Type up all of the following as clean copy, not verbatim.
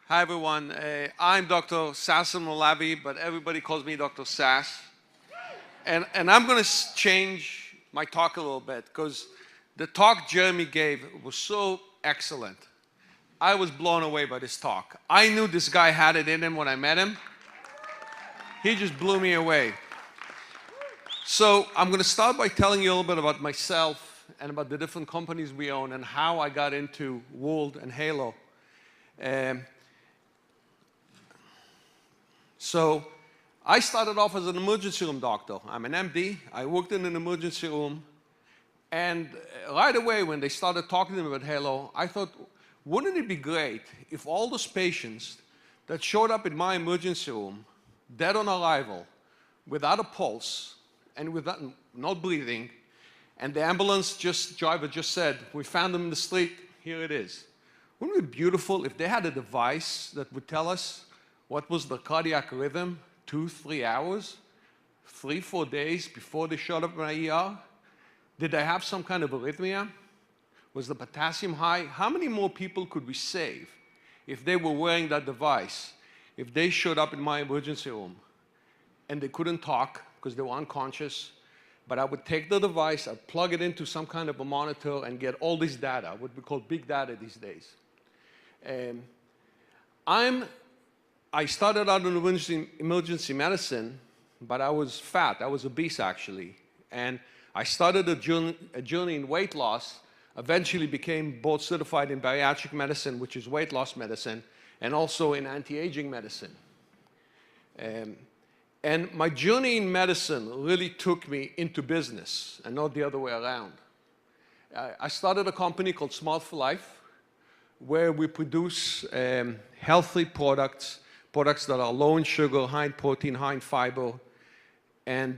Hi everyone, I'm Dr. Sasson Moulavi, but everybody calls me Dr. Sass. And I'm going to change my talk a little bit because the talk Jeremy gave was so excellent. I was blown away by this talk. I knew this guy had it in him when I met him. He just blew me away. So I'm going to start by telling you a little bit about myself and about the different companies we own and how I got into Wold and Halo. So I started off as an emergency room doctor. I'm an MD. I worked in an emergency room. And right away, when they started talking to me about Halo, I thought, wouldn't it be great if all those patients that showed up in my emergency room, dead on arrival, without a pulse, and without not breathing, and the ambulance driver just said, we found them in the street, here it is. Wouldn't it be beautiful if they had a device that would tell us what was the cardiac rhythm 2-3 hours, 3-4 days before they showed up in my ER? Did they have some kind of arrhythmia? Was the potassium high? How many more people could we save if they were wearing that device, if they showed up in my emergency room and they couldn't talk because they were unconscious, but I would take the device, I'd plug it into some kind of a monitor and get all this data, what we call big data these days. I started out in emergency medicine, but I was fat. I was obese, actually. And I started a journey in weight loss, eventually became board certified in bariatric medicine, which is weight loss medicine, and also in anti-aging medicine. And my journey in medicine really took me into business and not the other way around. I started a company called Smart for Life, where we produce healthy products that are low in sugar, high in protein, high in fiber. And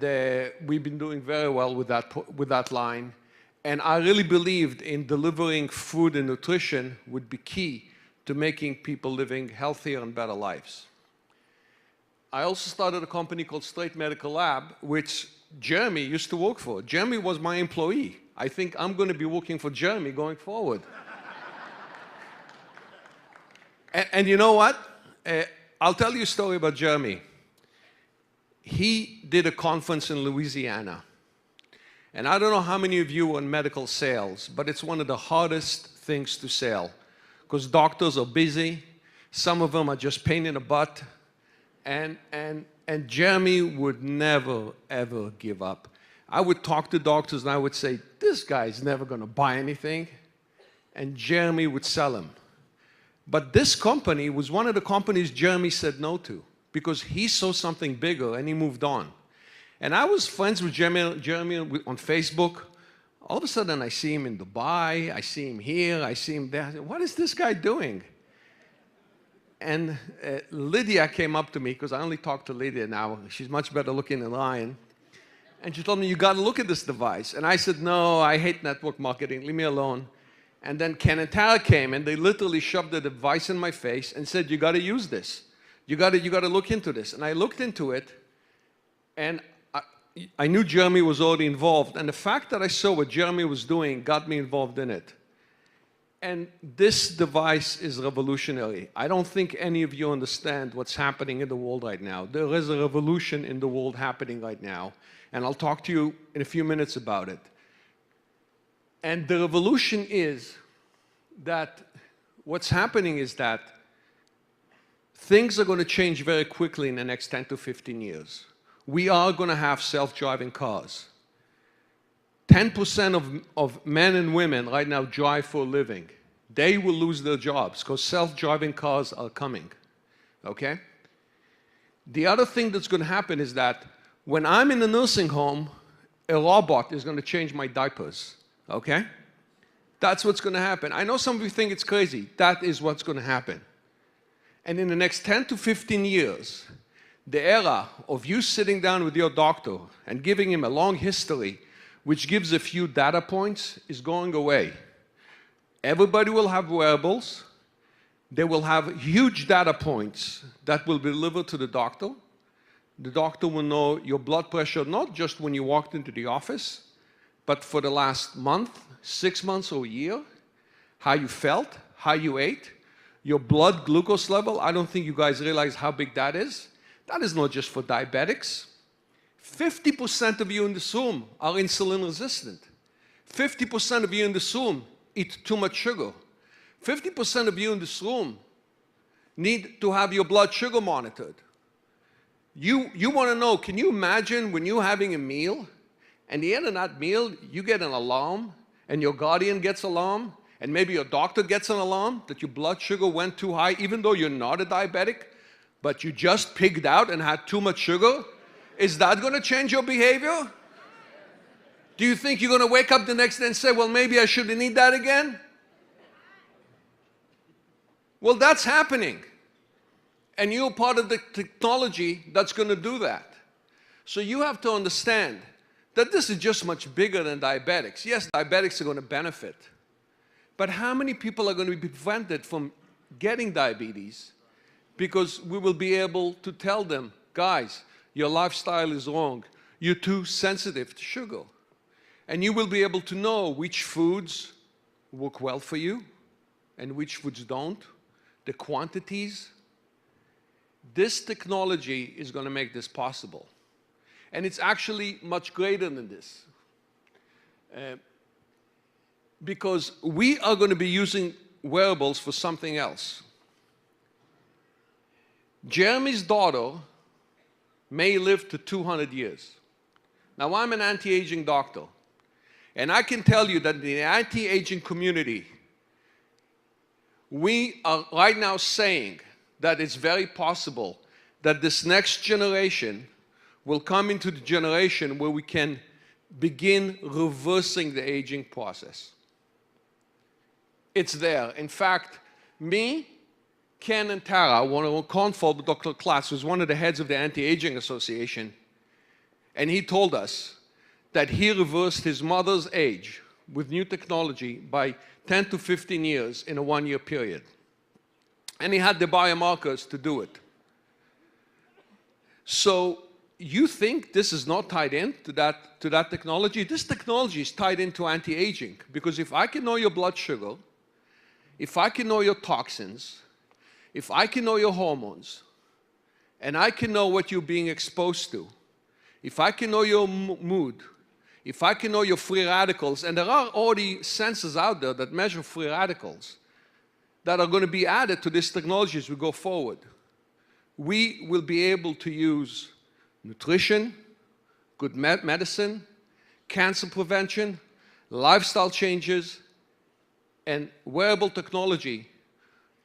we've been doing very well with that line. And I really believed in delivering food and nutrition would be key to making people living healthier and better lives. I also started a company called Straight Medical Lab, which Jeremy used to work for. Jeremy was my employee. I think I'm going to be working for Jeremy going forward. And you know what? I'll tell you a story about Jeremy. He did a conference in Louisiana. And I don't know how many of you are in medical sales, but it's one of the hardest things to sell because doctors are busy. Some of them are just pain in the butt. And Jeremy would never, ever give up. I would talk to doctors and I would say, this guy's never going to buy anything. And Jeremy would sell them. But this company was one of the companies Jeremy said no to because he saw something bigger and he moved on. And I was friends with Jeremy on Facebook. All of a sudden, I see him in Dubai. I see him here. I see him there. I said, what is this guy doing? And Lydia came up to me because I only talk to Lydia now. She's much better looking than Ryan. And she told me, you got to look at this device. And I said, no, I hate network marketing. Leave me alone. And then Ken and Tara came, and they literally shoved the device in my face and said, you got to use this. You got to look into this. And I looked into it, and I knew Jeremy was already involved. And the fact that I saw what Jeremy was doing got me involved in it. And this device is revolutionary. I don't think any of you understand what's happening in the world right now. There is a revolution in the world happening right now. And I'll talk to you in a few minutes about it. And the revolution is that what's happening is that things are going to change very quickly in the next 10 to 15 years. We are going to have self-driving cars. 10% of men and women right now drive for a living. They will lose their jobs because self-driving cars are coming. Okay? The other thing that's going to happen is that when I'm in a nursing home, a robot is going to change my diapers. Okay? That's what's going to happen. I know some of you think it's crazy. That is what's going to happen. And in the next 10 to 15 years, the era of you sitting down with your doctor and giving him a long history, which gives a few data points, is going away. Everybody will have wearables. They will have huge data points that will be delivered to the doctor. The doctor will know your blood pressure, not just when you walked into the office, but for the last month, 6 months or a year, how you felt, how you ate. your blood glucose level, I don't think you guys realize how big that is. That is not just for diabetics. 50% of you in this room are insulin resistant. 50% of you in this room eat too much sugar. 50% of you in this room need to have your blood sugar monitored. You want to know, can you imagine when you're having a meal, and at the end of that meal, you get an alarm, and your guardian gets an alarm, and maybe your doctor gets an alarm that your blood sugar went too high, even though you're not a diabetic, but you just pigged out and had too much sugar? Is that going to change your behavior? Do you think you're going to wake up the next day and say, well, maybe I shouldn't eat that again? Well, that's happening. And you're part of the technology that's going to do that. So you have to understand that this is just much bigger than diabetics. Yes, diabetics are going to benefit. But how many people are going to be prevented from getting diabetes because we will be able to tell them, guys, your lifestyle is wrong. You're too sensitive to sugar. And you will be able to know which foods work well for you and which foods don't, the quantities. This technology is going to make this possible. And it's actually much greater than this. Because we are going to be using wearables for something else. Jeremy's daughter may live to 200 years. Now, I'm an anti-aging doctor, and I can tell you that in the anti-aging community, we are right now saying that it's very possible that this next generation will come into the generation where we can begin reversing the aging process. It's there. In fact, me, Ken, and Tara, one of our confold, Dr. Klaas, who's one of the heads of the Anti-Aging Association, and he told us that he reversed his mother's age with new technology by 10 to 15 years in a one-year period. And he had the biomarkers to do it. So you think this is not tied in to that technology? This technology is tied into anti-aging, because if I can know your blood sugar, if I can know your toxins, if I can know your hormones, and I can know what you're being exposed to, if I can know your mood, if I can know your free radicals, and there are already sensors out there that measure free radicals that are going to be added to this technology as we go forward, we will be able to use nutrition, good medicine, cancer prevention, lifestyle changes, and wearable technology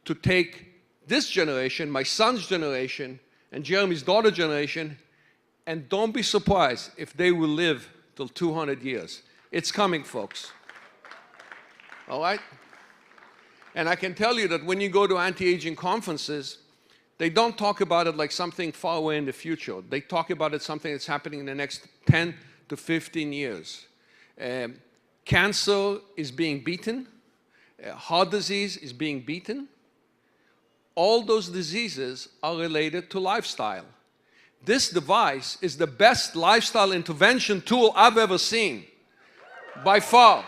to take this generation, my son's generation, and Jeremy's daughter generation, and don't be surprised if they will live till 200 years. It's coming, folks. All right? And I can tell you that when you go to anti-aging conferences, they don't talk about it like something far away in the future. They talk about it something that's happening in the next 10 to 15 years. Cancer is being beaten. Heart disease is being beaten. All those diseases are related to lifestyle. This device is the best lifestyle intervention tool I've ever seen, by far.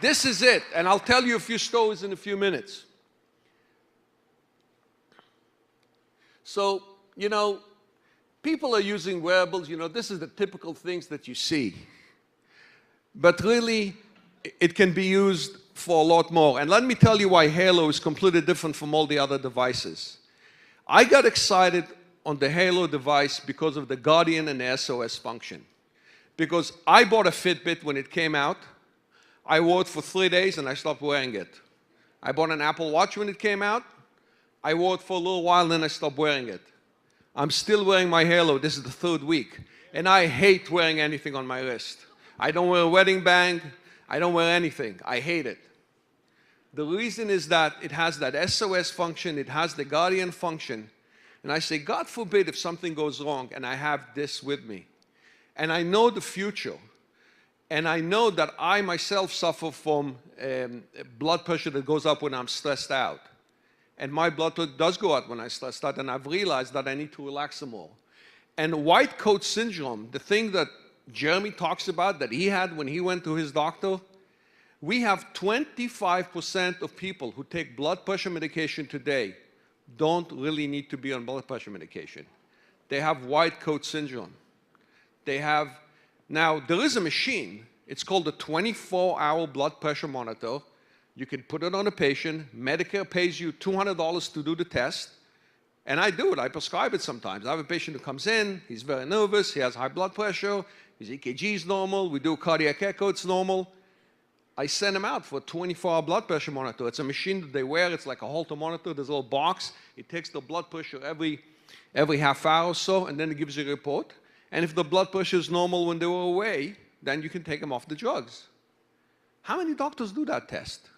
This is it, and I'll tell you a few stories in a few minutes. So, you know, people are using wearables, you know, this is the typical things that you see. But really, it can be used for a lot more. And let me tell you why Halo is completely different from all the other devices. I got excited on the Halo device because of the Guardian and the SOS function. Because I bought a Fitbit when it came out. I wore it for 3 days and I stopped wearing it. I bought an Apple Watch when it came out. I wore it for a little while and then I stopped wearing it. I'm still wearing my Halo. This is the 3rd week. And I hate wearing anything on my wrist. I don't wear a wedding band. I don't wear anything. I hate it. The reason is that it has that SOS function. It has the Guardian function. And I say, God forbid if something goes wrong and I have this with me. And I know the future. And I know that I myself suffer from blood pressure that goes up when I'm stressed out. And my blood pressure does go up when I'm stressed out. And I've realized that I need to relax some more. And white coat syndrome, the thing that Jeremy talks about that he had when he went to his doctor, We have 25% of people who take blood pressure medication today don't really need to be on blood pressure medication. They have white coat syndrome. They have, now there is a machine, it's called a 24-hour blood pressure monitor. You can put it on a patient, Medicare pays you $200 to do the test, and I do it, I prescribe it sometimes. I have a patient who comes in, he's very nervous, he has high blood pressure, his EKG is normal, we do cardiac echo, it's normal. I send him out for a 24-hour blood pressure monitor. It's a machine that they wear, it's like a Holter monitor, there's a little box, it takes the blood pressure every half hour or so, and then it gives you a report. And if the blood pressure is normal when they were away, then you can take them off the drugs. How many doctors do that test?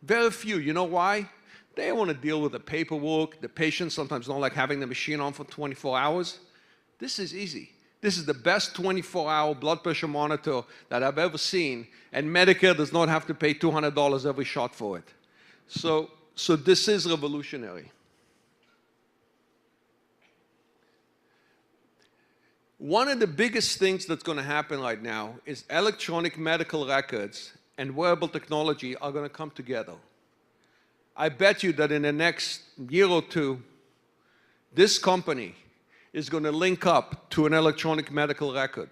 Very few. You know why? They want to deal with the paperwork. The patients sometimes don't like having the machine on for 24 hours. This is easy. This is the best 24-hour blood pressure monitor that I've ever seen, and Medicare does not have to pay $200 every shot for it. So this is revolutionary. One of the biggest things that's going to happen right now is electronic medical records and wearable technology are going to come together. I bet you that in the next year or two, this company is going to link up to an electronic medical record.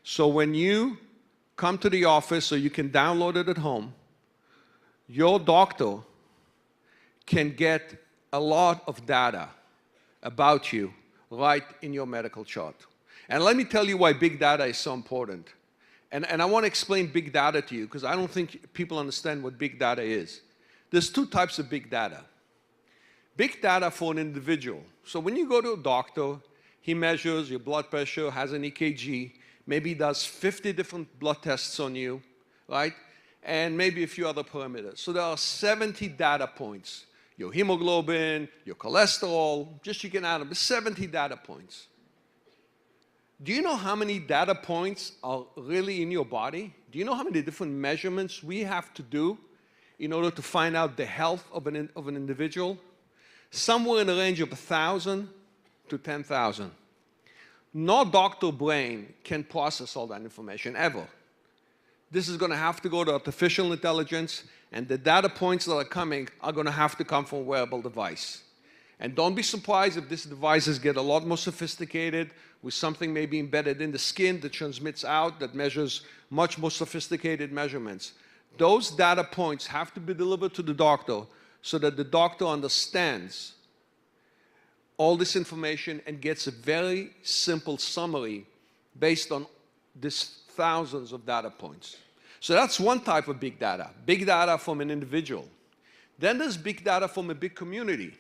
So when you come to the office or you can download it at home, your doctor can get a lot of data about you right in your medical chart. And let me tell you why big data is so important. And I want to explain big data to you because I don't think people understand what big data is. There's two types of big data. Big data for an individual. So when you go to a doctor, he measures your blood pressure, has an EKG, maybe does 50 different blood tests on you, right? And maybe a few other parameters. So there are 70 data points. Your hemoglobin, your cholesterol, just you can add them, 70 data points. Do you know how many data points are really in your body? Do you know how many different measurements we have to do in order to find out the health of an individual? Somewhere in the range of 1,000 to 10,000. No doctor brain can process all that information, ever. This is going to have to go to artificial intelligence, and the data points that are coming are going to have to come from a wearable device. And don't be surprised if these devices get a lot more sophisticated, with something maybe embedded in the skin that transmits out, that measures much more sophisticated measurements. Those data points have to be delivered to the doctor so that the doctor understands all this information and gets a very simple summary based on these thousands of data points. So that's one type of big data from an individual. Then there's big data from a big community.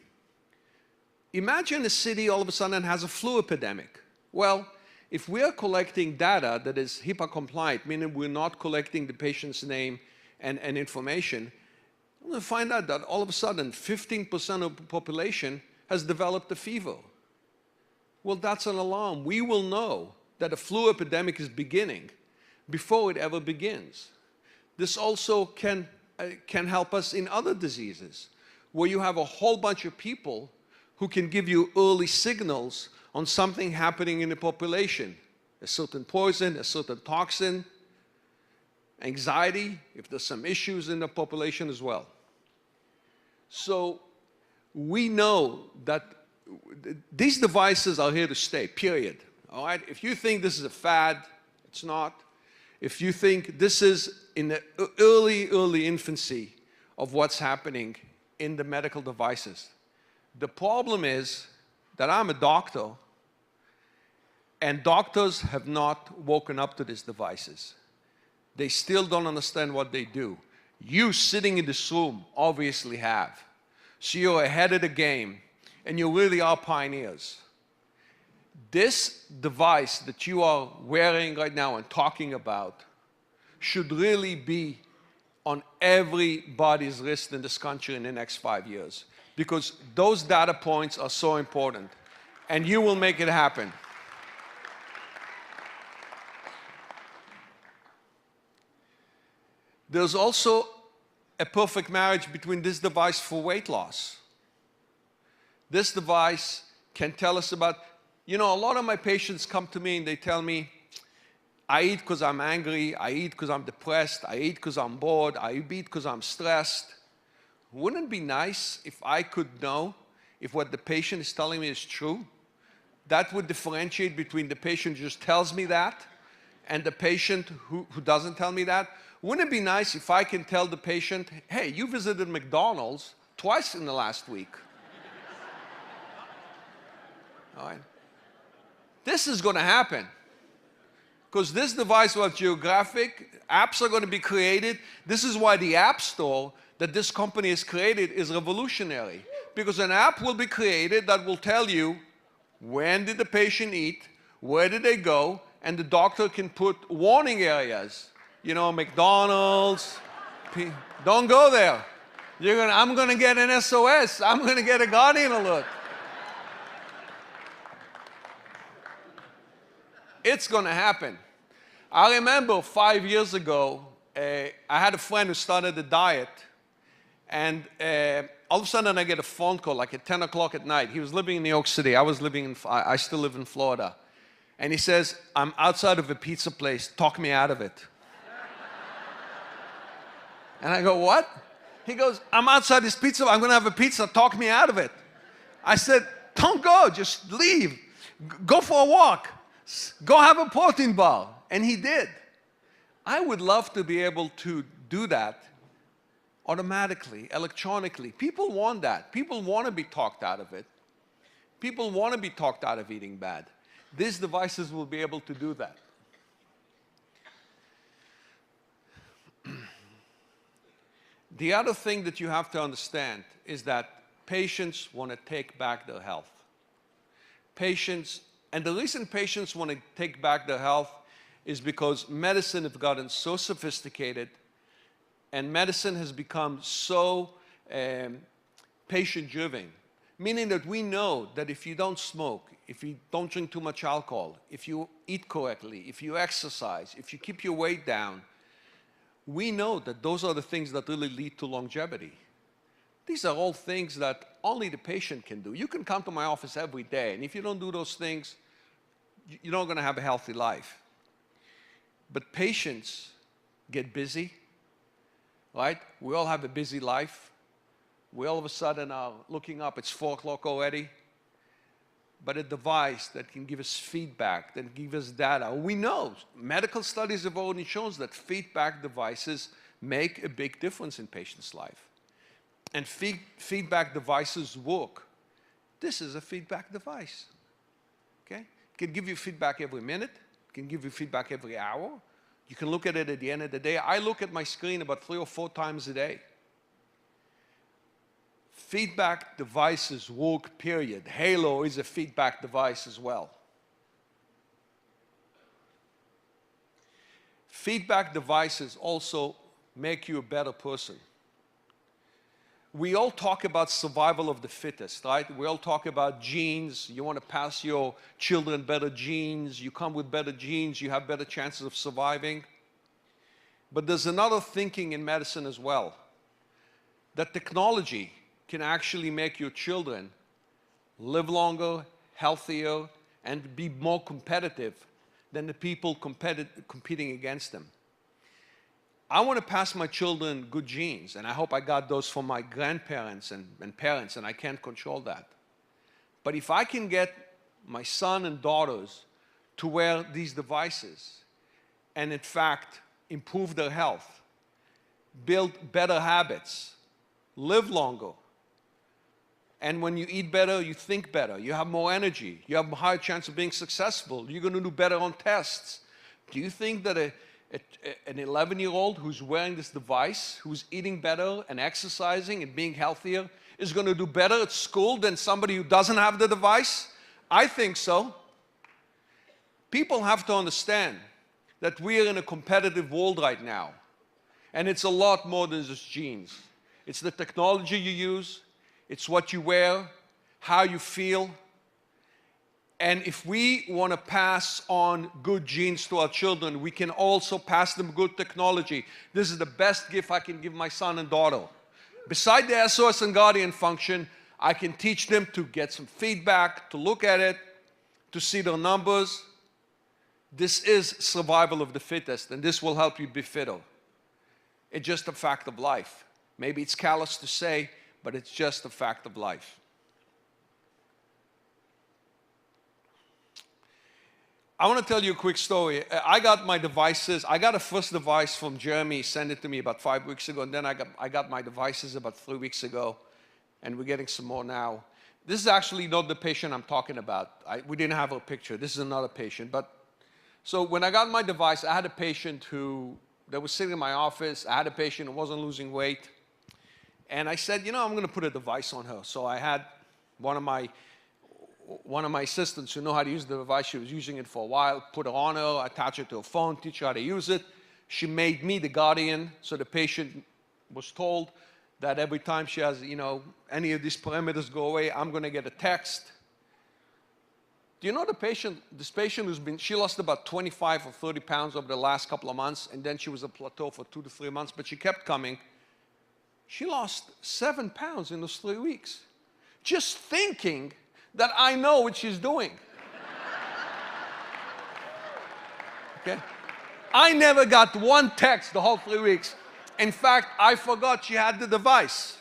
Imagine a city all of a sudden has a flu epidemic. Well, if we are collecting data that is HIPAA compliant, meaning we're not collecting the patient's name and information, we're going to find out that all of a sudden 15% of the population has developed a fever. Well, that's an alarm. We will know that a flu epidemic is beginning before it ever begins. This also can help us in other diseases, where you have a whole bunch of people who can give you early signals on something happening in the population, a certain poison, a certain toxin, anxiety, if there's some issues in the population as well. So we know that these devices are here to stay, period. All right? If you think this is a fad, it's not. If you think this is in the early infancy of what's happening in the medical devices, the problem is that I'm a doctor, and doctors have not woken up to these devices. They still don't understand what they do. You sitting in this room obviously have. So you're ahead of the game, and you really are pioneers. This device that you are wearing right now and talking about should really be on everybody's wrist in this country in the next 5 years, because those data points are so important, and you will make it happen. There's also a perfect marriage between this device for weight loss. This device can tell us about, you know, a lot of my patients come to me and they tell me, I eat because I'm angry, I eat because I'm depressed, I eat because I'm bored, I eat because I'm stressed. Wouldn't it be nice if I could know if what the patient is telling me is true? That would differentiate between the patient who just tells me that and the patient who doesn't tell me that. Wouldn't it be nice if I can tell the patient, hey, you visited McDonald's twice in the last week? All right. This is going to happen because this device was geographic. Apps are going to be created. This is why the App Store that this company has created is revolutionary, because an app will be created that will tell you when did the patient eat, where did they go, and the doctor can put warning areas. You know, McDonald's, don't go there. I'm going to get an SOS. I'm going to get a Guardian alert. It's going to happen. I remember 5 years ago, I had a friend who started a diet, and all of a sudden I get a phone call like at 10 o'clock at night. He was living in New York City. I still live in Florida. And he says, I'm outside of a pizza place. Talk me out of it. And I go, what? He goes, I'm outside this pizza. I'm going to have a pizza. Talk me out of it. I said, don't go. Just leave. Go for a walk. Go have a protein bar. And he did. I would love to be able to do that automatically, electronically. People want that. People want to be talked out of it. People want to be talked out of eating bad. These devices will be able to do that. The other thing that you have to understand is that patients want to take back their health. Patients, and the reason patients want to take back their health is because medicine has gotten so sophisticated, and medicine has become so patient-driven, meaning that we know that if you don't smoke, if you don't drink too much alcohol, if you eat correctly, if you exercise, if you keep your weight down, we know that those are the things that really lead to longevity. These are all things that only the patient can do. You can come to my office every day, and if you don't do those things, you're not going to have a healthy life. But patients get busy, right? We all have a busy life. We all of a sudden are looking up, it's 4 o'clock already. But a device that can give us feedback, that can give us data. We know, medical studies have already shown that feedback devices make a big difference in patients' life. And feedback devices work. This is a feedback device, okay? It can give you feedback every minute. It can give you feedback every hour. You can look at it at the end of the day. I look at my screen about 3 or 4 times a day. Feedback devices work, period. Halo is a feedback device as well. Feedback devices also make you a better person. We all talk about survival of the fittest, right? We all talk about genes. You want to pass your children better genes. You come with better genes. You have better chances of surviving. But there's another thinking in medicine as well, that technology can actually make your children live longer, healthier, and be more competitive than the people competing against them. I want to pass my children good genes, and I hope I got those from my grandparents and parents, and I can't control that. But if I can get my son and daughters to wear these devices and, in fact, improve their health, build better habits, live longer, and when you eat better, you think better, you have more energy, you have a higher chance of being successful, you're going to do better on tests. Do you think that an 11-year-old who's wearing this device, who's eating better and exercising and being healthier, is going to do better at school than somebody who doesn't have the device? I think so. People have to understand that we are in a competitive world right now. And it's a lot more than just genes. It's the technology you use, it's what you wear, how you feel. And if we want to pass on good genes to our children, we can also pass them good technology. This is the best gift I can give my son and daughter. Beside the SOS and Guardian function, I can teach them to get some feedback, to look at it, to see their numbers. This is survival of the fittest, and this will help you be fitter. It's just a fact of life. Maybe it's callous to say, but it's just a fact of life. I want to tell you a quick story. I got my devices. I got a first device from Jeremy. He sent it to me about 5 weeks ago, and then I got my devices about 3 weeks ago, and we're getting some more now. This is actually not the patient I'm talking about. We didn't have a picture. This is another patient. So when I got my device, I had a patient that was sitting in my office. I had a patient who wasn't losing weight. And I said, you know, I'm going to put a device on her. So I had one of my assistants who know how to use the device. She was using it for a while. Put it on her, attach it to her phone, teach her how to use it. She made me the guardian. So the patient was told that every time she has, you know, any of these parameters go away, I'm going to get a text. Do you know this patient she lost about 25 or 30 pounds over the last couple of months, and then she was a plateau for 2 to 3 months, but she kept coming. She lost 7 pounds in those 3 weeks. Just thinking that I know what she's doing. Okay? I never got one text the whole 3 weeks. In fact, I forgot she had the device.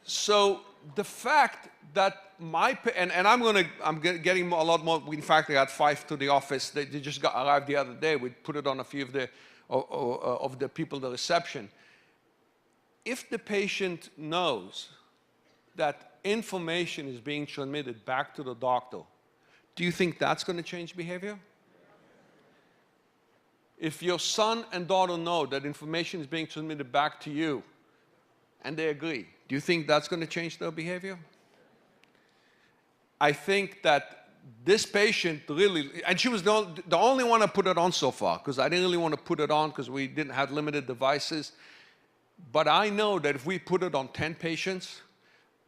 So the fact that and I'm getting a lot more. In fact, I got 5 to the office. They just arrived the other day. We put it on a few of the people in the reception. If the patient knows that information is being transmitted back to the doctor, do you think that's going to change behavior? If your son and daughter know that information is being transmitted back to you, and they agree, do you think that's going to change their behavior? I think that this patient really, and she was the only one I put it on so far, because I didn't really want to put it on because we didn't have limited devices. But I know that if we put it on 10 patients,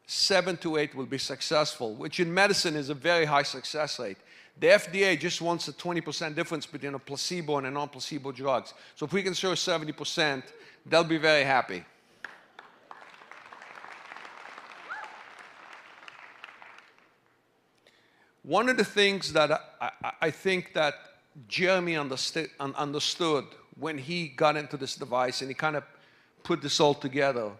7 to 8 will be successful, which in medicine is a very high success rate. The FDA just wants a 20% difference between a placebo and a non-placebo drugs. So if we can show 70%, they'll be very happy. One of the things that I think that Jeremy understood when he got into this device, and he kind of put this all together,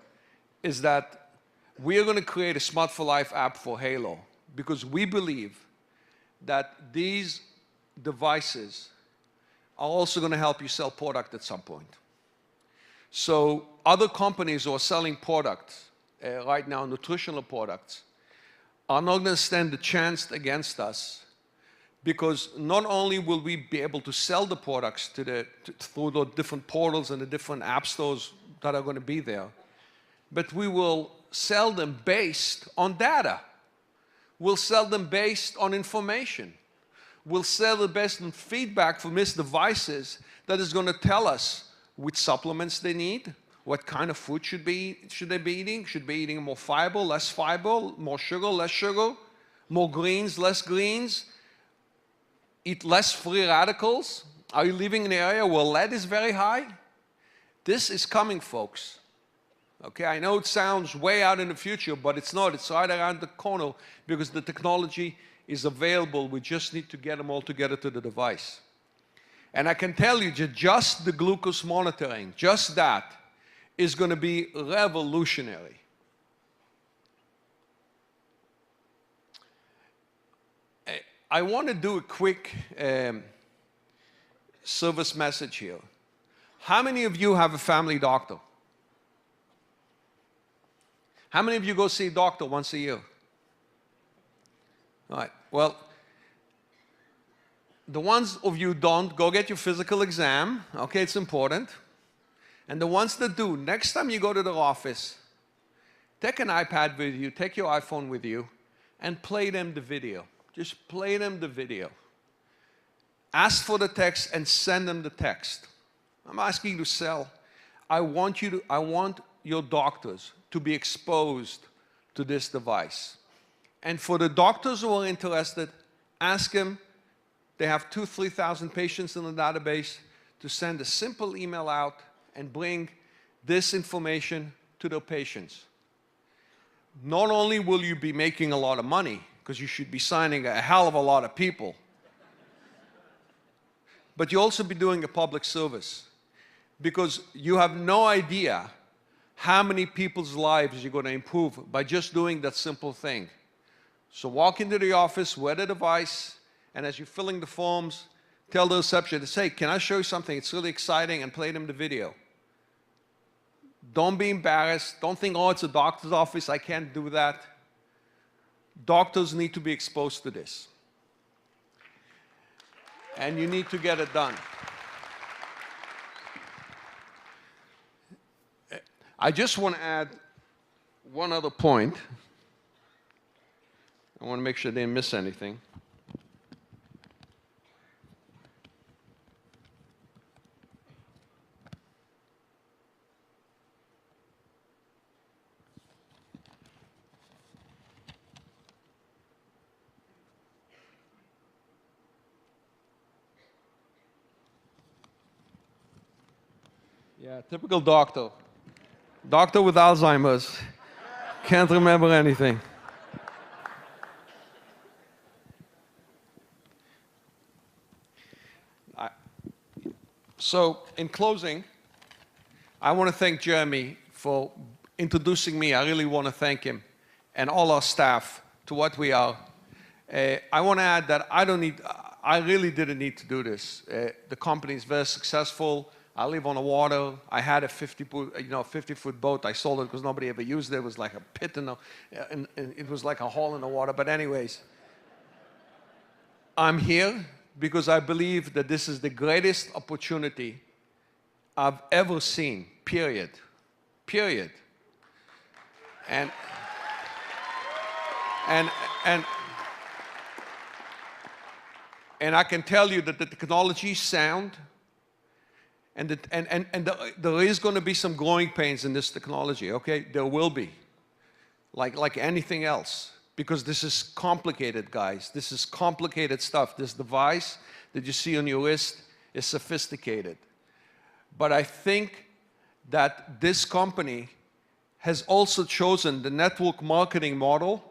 is that we are going to create a Smart for Life app for Halo, because we believe that these devices are also going to help you sell product at some point. So other companies who are selling products right now, nutritional products, are not going to stand a chance against us, because not only will we be able to sell the products through the different portals and the different app stores that are going to be there, but we will sell them based on data. We'll sell them based on information. We'll sell them based on feedback from these devices that is going to tell us which supplements they need, what kind of food should they be eating. Should be eating more fiber, less fiber, more sugar, less sugar, more greens, less greens, eat less free radicals. Are you living in an area where lead is very high? This is coming, folks. Okay, I know it sounds way out in the future, but it's not. It's right around the corner, because the technology is available. We just need to get them all together to the device. And I can tell you that just the glucose monitoring, just that, is going to be revolutionary. I want to do a quick service message here. How many of you have a family doctor? How many of you go see a doctor once a year? All right. Well, the ones of you don't, go get your physical exam. Okay, it's important. And the ones that do, next time you go to the office, take an iPad with you, take your iPhone with you, and play them the video. Just play them the video. Ask for the text and send them the text. I'm asking you to sell. I want your doctors to be exposed to this device. And for the doctors who are interested, ask them, they have 2,000 to 3,000 patients in the database, to send a simple email out and bring this information to their patients. Not only will you be making a lot of money, because you should be signing a hell of a lot of people. But you also be doing a public service, because you have no idea how many people's lives you're going to improve by just doing that simple thing. So walk into the office, wear the device, and as you're filling the forms, tell the receptionist, hey, can I show you something? It's really exciting, and play them the video. Don't be embarrassed. Don't think, oh, it's a doctor's office, I can't do that. Doctors need to be exposed to this. And you need to get it done. I just want to add one other point. I want to make sure I didn't miss anything. Yeah, typical doctor. Doctor with Alzheimer's. Can't remember anything. So, in closing, I want to thank Jeremy for introducing me. I really want to thank him and all our staff to what we are. I want to add that I really didn't need to do this. The company is very successful. I live on the water. I had a 50-foot boat. I sold it because nobody ever used it. It was like a pit and it was like a hole in the water. But anyways, I'm here because I believe that this is the greatest opportunity I've ever seen, period. Period. And I can tell you that the technology is sound, and there is going to be some growing pains in this technology, okay? There will be, like anything else, because this is complicated, guys. This is complicated stuff. This device that you see on your wrist is sophisticated. But I think that this company has also chosen the network marketing model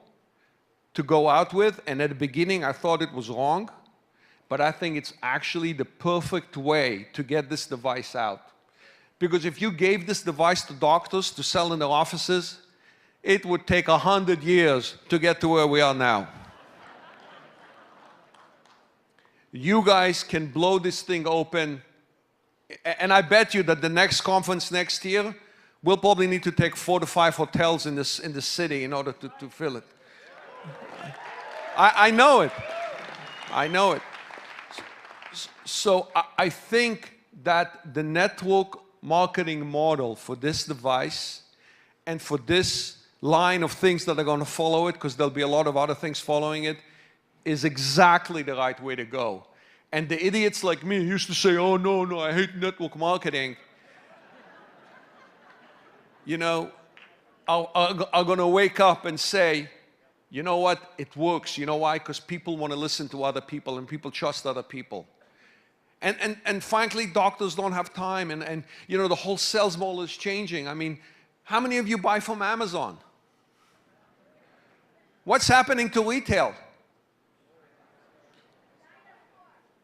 to go out with, and at the beginning I thought it was wrong, but I think it's actually the perfect way to get this device out. Because if you gave this device to doctors to sell in their offices, it would take 100 years to get to where we are now. You guys can blow this thing open, and I bet you that the next conference next year, we'll probably need to take 4 to 5 hotels in the city in order to fill it. I know it. I know it. So I think that the network marketing model for this device and for this line of things that are going to follow it, because there'll be a lot of other things following it, is exactly the right way to go. And the idiots like me used to say, oh, no, I hate network marketing, you know, are going to wake up and say, you know what, it works. You know why? Because people want to listen to other people and people trust other people. And frankly, doctors don't have time, and you know, the whole sales model is changing. I mean, how many of you buy from Amazon? What's happening to retail?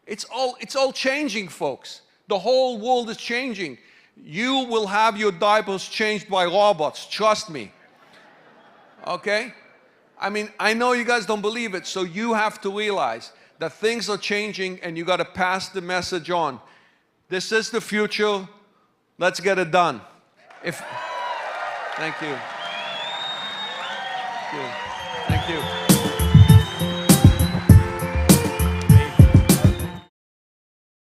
It's all changing, folks. The whole world is changing. You will have your diapers changed by robots, trust me. Okay? I mean, I know you guys don't believe it, so you have to realize that things are changing and you got to pass the message on. This is the future. Let's get it done. Thank you. Thank you. Thank you.